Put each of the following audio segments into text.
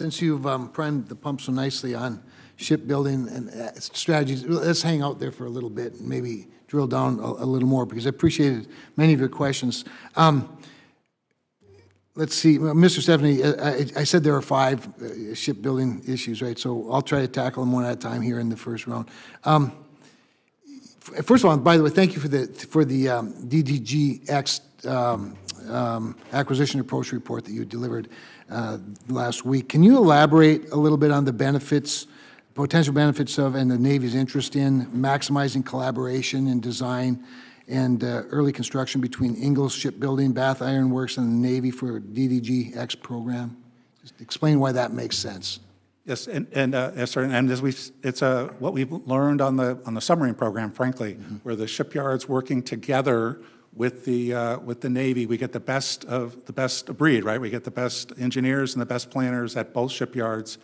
Since you've primed the pump so nicely on shipbuilding and strategies, let's hang out there for a little bit and maybe drill down a little more, because I appreciated many of your questions. Let's see, Mr. Stephanie, I said there are 5 shipbuilding issues, right? So I'll try to tackle them one at a time here in the first round. First of all, by the way, thank you for the DDGX acquisition approach report that you delivered last week. Can you elaborate a little bit on the benefits, potential benefits of, and the Navy's interest in maximizing collaboration in design and early construction between Ingalls Shipbuilding, Bath Iron Works, and the Navy for DDGX program? Just explain why that makes sense. Yes, yes, sir. And as it's what we've learned on the submarine program, frankly, where the shipyards working together with the Navy, we get the best of breed, right? We get the best engineers and the best planners at both shipyards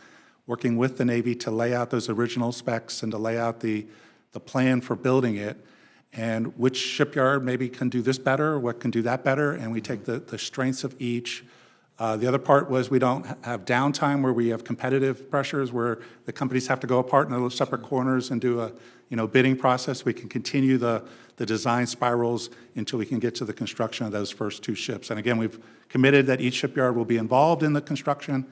working with the Navy to lay out those original specs and to lay out the plan for building it, and which shipyard maybe can do this better, what can do that better, and we take the strengths of each. The other part was we don't have downtime where we have competitive pressures where the companies have to go apart in those separate corners and do a bidding process. We can continue the design spirals until we can get to the construction of those first 2 ships. And again, we've committed that each shipyard will be involved in the construction.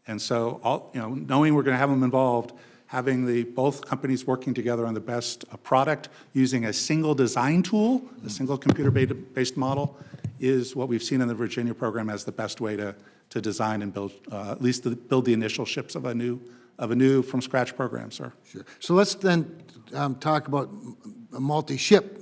And so, knowing we're going to have them involved, having both companies working together on the best product using a single design tool, a single computer-based model, is what we've seen in the Virginia program as the best way to design and build, at least to build the initial ships of a new from scratch program, sir. Sure. So let's then talk about a multi-ship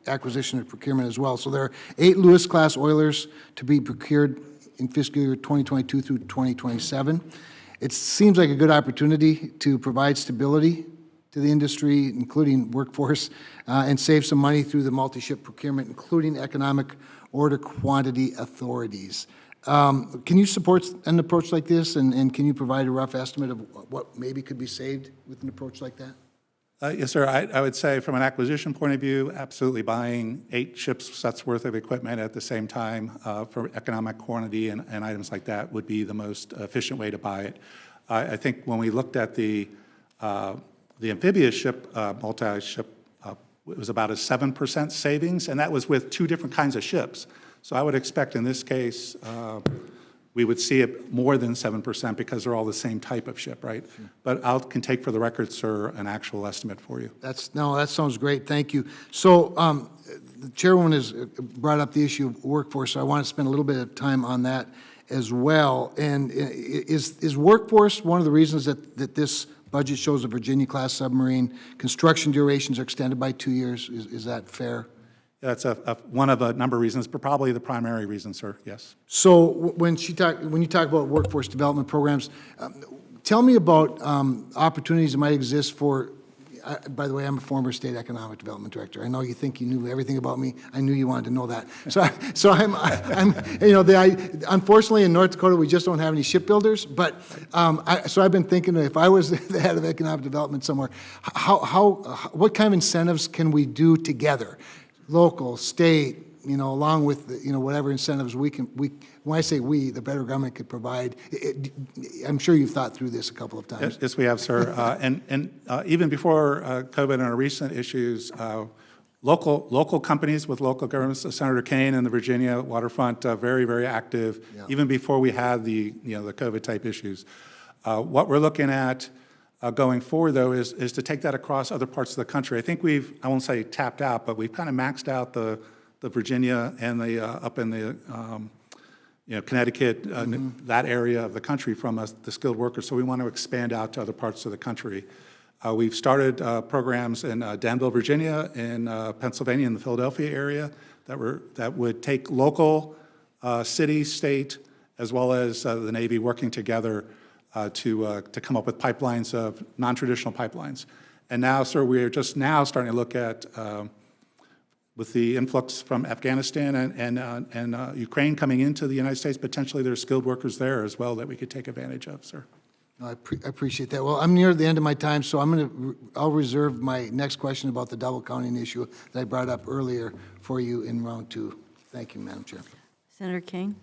acquisition and procurement as well. So there are 8 Lewis-class oilers to be procured in fiscal year 2022 through 2027. It seems like a good opportunity to provide stability to the industry, including workforce, and save some money through the multi-ship procurement, including economic order quantity authorities. Can you support an approach like this, and can you provide a rough estimate of what maybe could be saved with an approach like that? Yes, sir. I would say from an acquisition point of view, absolutely buying 8 ships sets worth of equipment at the same time for economic quantity and items like that would be the most efficient way to buy it. I think when we looked at the amphibious ship, multi-ship, it was about a 7% savings, and that was with 2 different kinds of ships. So I would expect in this case, we would see it more than 7% because they're all the same type of ship, right? Sure. But I can take for the record, sir, an actual estimate for you. That sounds great. Thank you. So the chairwoman has brought up the issue of workforce, so I want to spend a little bit of time on that as well. And is workforce one of the reasons that this budget shows a Virginia-class submarine construction durations are extended by 2 years? Is that fair? That's one of a number of reasons, but probably the primary reason, sir, yes. So when you talk about workforce development programs, tell me about opportunities that might exist for, by the way, I'm a former state economic development director. I know you think you knew everything about me. I knew you wanted to know that. So unfortunately in North Dakota, we just don't have any shipbuilders, but so I've been thinking that if I was the head of economic development somewhere, what kind of incentives can we do together? Local, state, along with, whatever incentives when I say we, the federal government could provide. I'm sure you've thought through this a couple of times. Yes, we have, sir. And even before COVID and our recent issues, local companies with local governments, Senator Kane and the Virginia waterfront, very, very active, yeah. Even before we had the COVID type issues. What we're looking at going forward, though, is to take that across other parts of the country. I think I won't say tapped out, but we've kind of maxed out the Virginia and the up in the Connecticut, that area of the country from the skilled workers. So we want to expand out to other parts of the country. We've started programs in Danville, Virginia, in Pennsylvania, in the Philadelphia area that would take local, city, state, as well as the Navy working together to come up with pipelines of non-traditional pipelines. And now, sir, we are just now starting to look at, with the influx from Afghanistan and Ukraine coming into the United States, potentially there's skilled workers there as well that we could take advantage of, sir. I appreciate that. Well, I'm near the end of my time, so I'll reserve my next question about the double counting issue that I brought up earlier for you in round 2. Thank you, Madam Chair. Senator King.